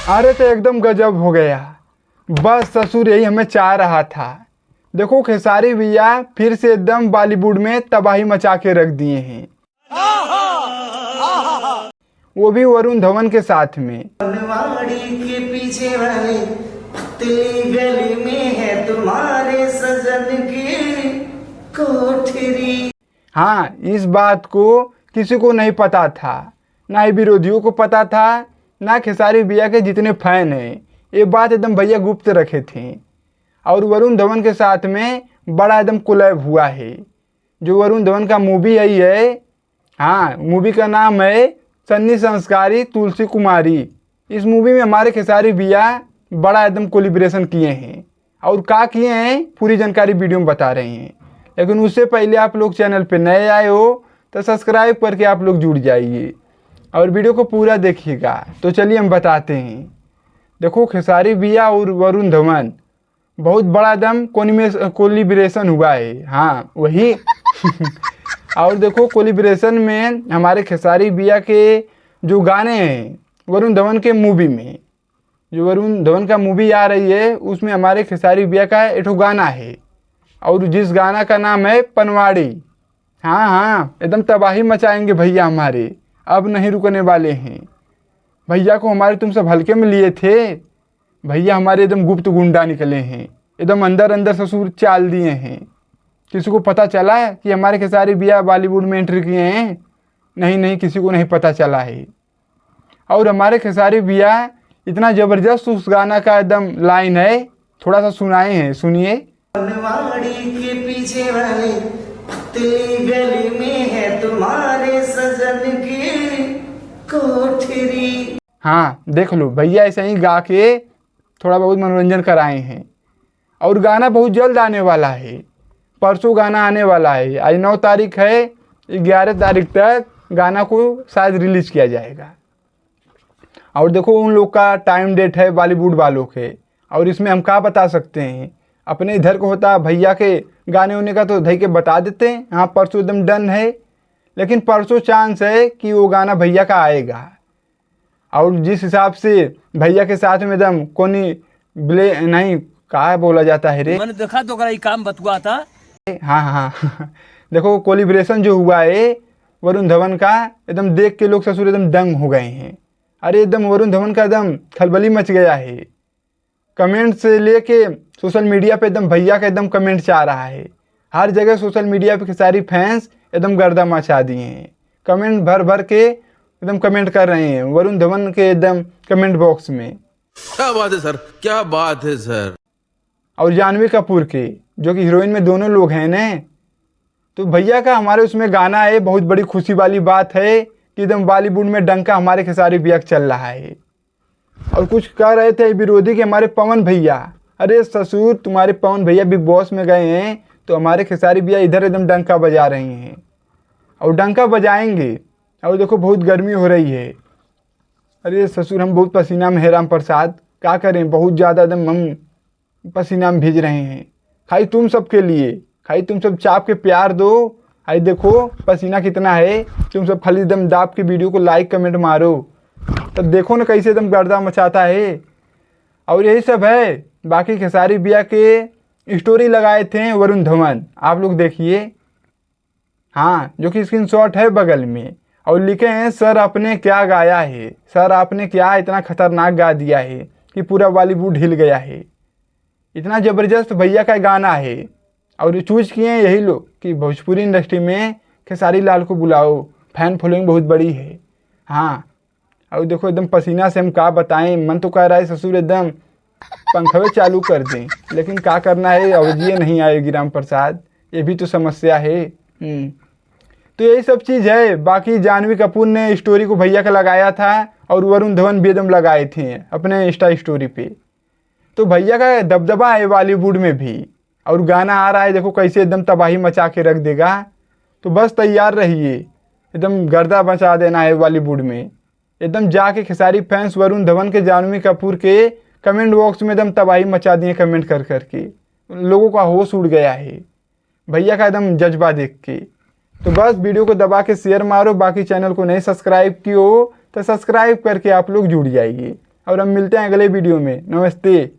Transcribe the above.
अरे तो एकदम गजब हो गया। बस ससुर यही हमें चाह रहा था। देखो खेसारी भैया फिर से एकदम बॉलीवुड में तबाही मचा के रख दिए हैं, वो भी वरुण धवन के साथ में। के पीछे वाले गली में है तुम्हारे सजन की कोठरी। हाँ, इस बात को किसी को नहीं पता था, ना ही विरोधियों को पता था, ना खेसारी भैया के जितने फैन हैं। ये बात एकदम भैया गुप्त रखे थे। और वरुण धवन के साथ में बड़ा एकदम कोलैब हुआ है। जो वरुण धवन का मूवी आई है, हाँ, मूवी का नाम है सन्नी संस्कारी तुलसी कुमारी। इस मूवी में हमारे खेसारी भैया बड़ा एकदम कोलिब्रेशन किए हैं। और क्या किए हैं पूरी जानकारी वीडियो में बता रहे हैं। लेकिन उससे पहले आप लोग चैनल पे नए आए हो तो सब्सक्राइब करके आप लोग जुड़ जाइए और वीडियो को पूरा देखिएगा। तो चलिए हम बताते हैं। देखो खेसारी भैया और वरुण धवन बहुत बड़ा एकदम कोलिब्रेशन हुआ है। हाँ वही और देखो कोलिब्रेशन में हमारे खेसारी भैया के जो गाने हैं वरुण धवन के मूवी में, जो वरुण धवन का मूवी आ रही है उसमें हमारे खेसारी भैया का एक गाना है, और जिस गाना का नाम है पनवाड़ी। हाँ हाँ, एकदम तबाही मचाएंगे भैया हमारे, अब नहीं रुकने वाले हैं। भैया को हमारे तुम सब हल्के में लिए थे। भैया हमारे एकदम गुप्त गुंडा निकले हैं, एकदम अंदर अंदर ससुर चाल दिए हैं। किसी को पता चला है कि हमारे खेसारी भैया बॉलीवुड में एंट्री किए हैं? नहीं नहीं, किसी को नहीं पता चला है। और हमारे खेसारी भैया इतना ज़बरदस्त उस गाना का एकदम लाइन है, थोड़ा सा सुनाए हैं, सुनिए। के पीछे वाले गली में है तुम्हारे सजन की कोठरी। हाँ देख लो, भैया ऐसे ही गा के थोड़ा बहुत मनोरंजन कराए हैं। और गाना बहुत जल्द आने वाला है, परसों गाना आने वाला है। आज 9 तारीख है, 11 तारीख तक गाना को शायद रिलीज किया जाएगा। और देखो उन लोग का टाइम डेट है बॉलीवुड वालों के। और इसमें हम क्या बता सकते हैं, अपने इधर को होता भैया के गाने होने का तो धई के बता देते हैं, हाँ परसों एकदम डन है। लेकिन परसों चांस है कि वो गाना भैया का आएगा। और जिस हिसाब से भैया के साथ में एकदम कोनी ब्ले नहीं कहा बोला जाता है रे, मैंने देखा तो ये काम बतुआ था। हाँ हाँ देखो कोलिब्रेशन जो हुआ है वरुण धवन का, एकदम देख के लोग ससुर एकदम दंग हो गए हैं। अरे एकदम वरुण धवन का एकदम खलबली मच गया है। कमेंट से लेके सोशल मीडिया पे एकदम भैया का एकदम कमेंट चाह रहा है। हर जगह सोशल मीडिया पे सारी फैंस एकदम गर्दा मचा दिए हैं। कमेंट भर भर के एकदम कमेंट कर रहे हैं वरुण धवन के एकदम कमेंट बॉक्स में। क्या बात है सर, क्या बात है सर। और जानवी कपूर के, जो कि हीरोइन में दोनों लोग हैं न, तो भैया का हमारे उसमें गाना है। बहुत बड़ी खुशी वाली बात है कि एकदम बॉलीवुड में डंका हमारे खेसारी भैया चल रहा है। और कुछ कह रहे थे विरोधी के हमारे पवन भैया, अरे ससुर तुम्हारे पवन भैया बिग बॉस में गए हैं तो हमारे खेसारी भैया इधर एकदम डंका बजा रहे हैं और डंका बजाएंगे। और देखो बहुत गर्मी हो रही है। अरे ससुर हम बहुत पसीना में है राम प्रसाद, क्या करें, बहुत ज़्यादा एकदम हम पसीना में भीज रहे हैं। खाई तुम सब के लिए, खाई तुम सब चाप के प्यार दो। आई देखो पसीना कितना है, तुम सब खाली एकदम दाब के वीडियो को लाइक कमेंट मारो, तब देखो ना कैसे एकदम गर्दा मचाता है। और यही सब है। बाकी खेसारी भैया के स्टोरी लगाए थे वरुण धवन, आप लोग देखिए, हाँ, जो कि स्क्रीनशॉट है बगल में। और लिखे हैं सर आपने क्या गाया है, सर आपने क्या इतना खतरनाक गा दिया है कि पूरा बॉलीवुड हिल गया है। इतना ज़बरदस्त भैया का गाना है। और चूज किए हैं यही लोग कि भोजपुरी इंडस्ट्री में खेसारी लाल को बुलाओ, फैन फॉलोइंग बहुत बड़ी है। हाँ, और देखो एकदम पसीना से हम क्या बताएं, मन तो कह रहा है ससुर एकदम पंखवे चालू कर दें, लेकिन क्या करना है, अवधिये नहीं आएगी राम प्रसाद, ये भी तो समस्या है। तो यही सब चीज़ है। बाकी जानवी कपूर ने स्टोरी को भैया का लगाया था और वरुण धवन भी एकदम लगाए थे अपने इंस्टा स्टोरी पे। तो भैया का दबदबा है बॉलीवुड में भी। और गाना आ रहा है, देखो कैसे एकदम तबाही मचा के रख देगा। तो बस तैयार रहिए, एकदम गर्दा मचा देना है बॉलीवुड में। एकदम जाके खेसारी फैंस वरुण धवन के जानवी कपूर के कमेंट बॉक्स में एकदम तबाही मचा दिए कमेंट कर करके। लोगों का होश उड़ गया है भैया का एकदम जज्बा देख के। तो बस वीडियो को दबा के शेयर मारो। बाकी चैनल को नहीं सब्सक्राइब किए हो तो सब्सक्राइब करके आप लोग जुड़ जाइए। और हम मिलते हैं अगले वीडियो में। नमस्ते।